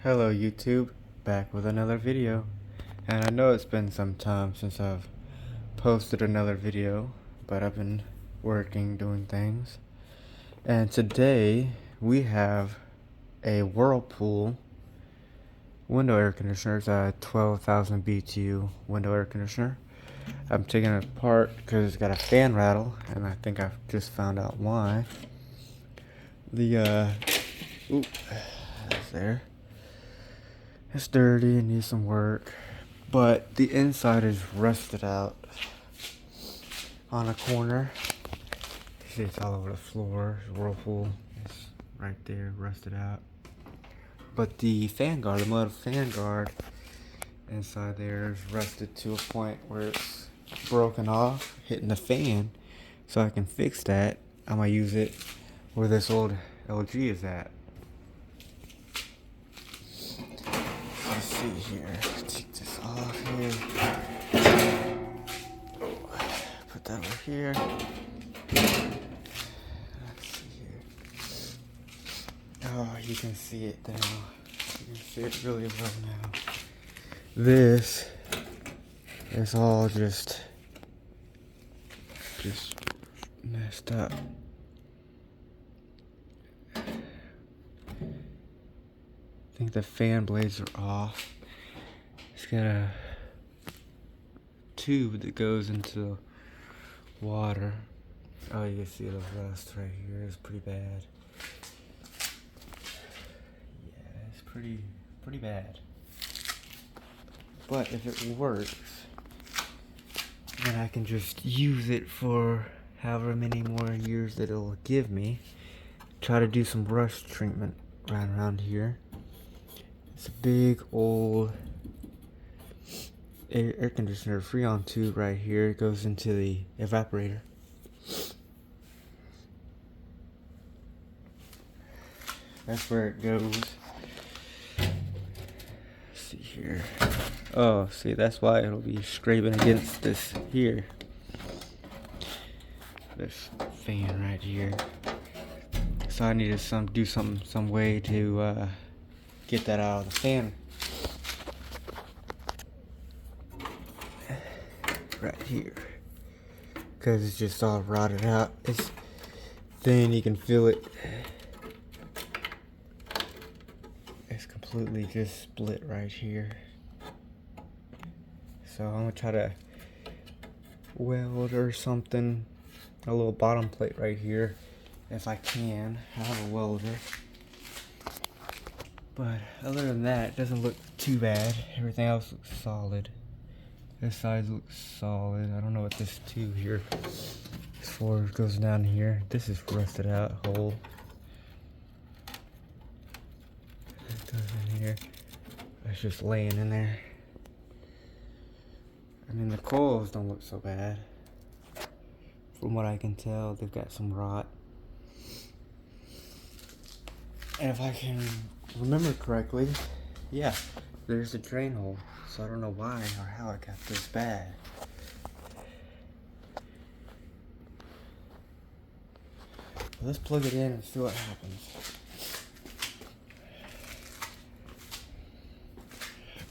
Hello YouTube, back with another video. And I know it's been some time since I've posted another video, but I've been working, doing things. And today we have a Whirlpool window air conditioner. It's a 12,000 BTU window air conditioner. I'm taking it apart because it's got a fan rattle, and I think I've just found out why. That's there. It's dirty, it needs some work, but the inside is rusted out on a corner. You see it's all over the floor. Whirlpool is right there, rusted out. But the fan guard, the metal fan guard inside there is rusted to a point where it's broken off, hitting the fan. So I can fix that. I'm gonna use it where this old LG is at. Let's see here. Take this off here. Put that over here. Let's see here. Oh, you can see it now. You can see it really well now. This is all just messed up. I think the fan blades are off. It's got a tube that goes into water. Oh, you can see the rust right here. It's pretty bad. Yeah, it's pretty bad. But if it works, then I can just use it for however many more years that it'll give me. Try to do some rust treatment right around here. It's a big old air conditioner Freon tube right here. It goes into the evaporator. That's where it goes. Let's see here. Oh, see, that's why it'll be scraping against this here. This fan right here. So I needed do some way to get that out of the fan. Right here. Because it's just all rotted out. It's thin, you can feel it. It's completely just split right here. So I'm gonna try to weld or something. A little bottom plate right here. If I can. I have a welder. But other than that, it doesn't look too bad. Everything else looks solid. This side looks solid. I don't know what this tube here is for. It goes down here. This is rusted out whole. It goes in here. It's just laying in there. I mean, the coils don't look so bad. From what I can tell, they've got some rot. And if I can remember correctly, yeah, there's a drain hole. So I don't know why or how it got this bad. Well, let's plug it in and see what happens.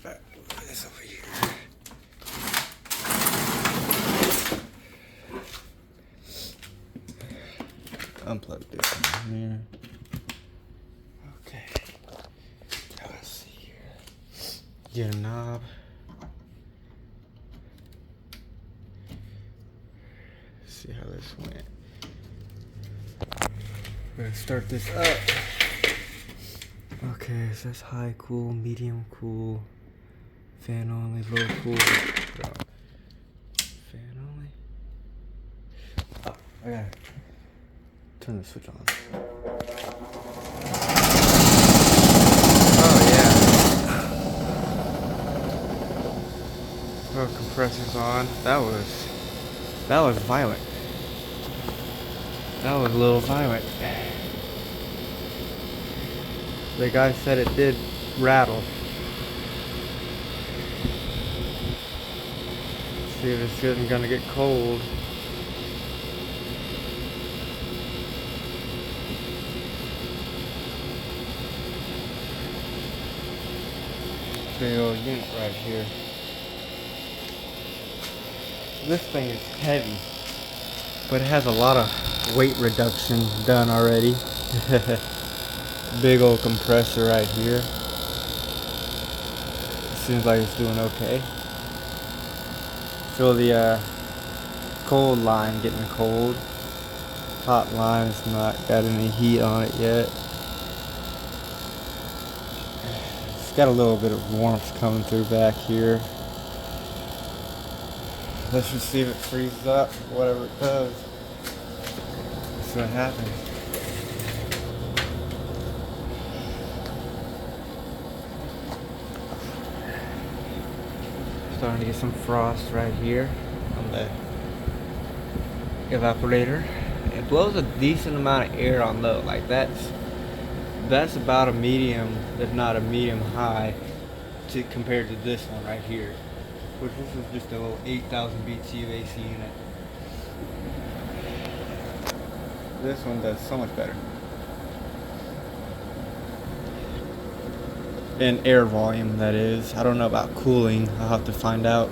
Put this over here. Unplug this in here. Get a knob. See how this went. We're gonna start this up. Okay, so that's high cool, medium cool, fan only, low cool. Fan only. Oh, I gotta turn the switch on. Oh, compressor's on. That was violent. That was a little violent. The guy said it did rattle. See if it's getting gonna get cold. big old unit right here. This thing is heavy, but it has a lot of weight reduction done already. Big old compressor right here. Seems like it's doing okay. Feel the cold line getting cold. Hot line has not got any heat on it yet. It's got a little bit of warmth coming through back here. Let's just see if it freezes up, whatever it does. That's what happens. Starting to get some frost right here on the evaporator. It blows a decent amount of air on low. Like that's about a medium, if not a medium high, compared to this one right here. Which this is just a little 8,000 BTU AC unit. This one does so much better. In air volume, that is. I don't know about cooling. I'll have to find out.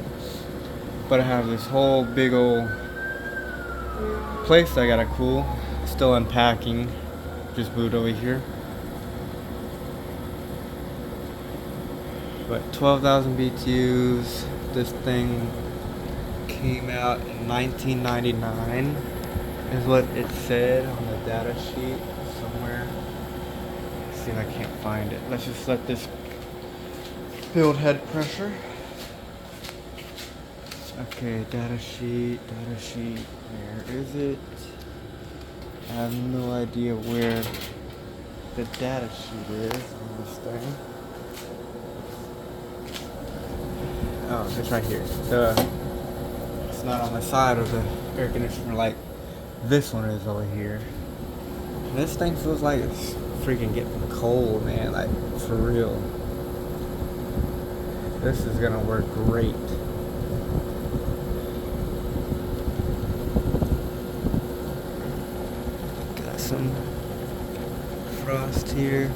But I have this whole big old place I gotta cool. Still unpacking. Just moved over here. But 12,000 BTUs. This thing came out in 1999 is what it said on the data sheet somewhere. Let's see if I can't find it. Let's just let this build head pressure. Okay, data sheet. Where is it? I have no idea where the data sheet is on this thing. Oh, it's right here. It's not on the side of the air conditioner like this one is over here. This thing feels like it's freaking getting cold, man. Like, for real. This is gonna work great. Got some frost here.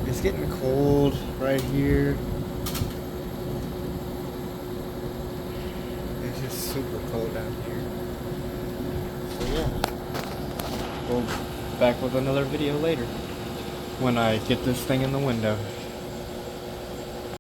It's getting cold right here. It's just super cold down here. So yeah, we'll back with another video later when I get this thing in the window.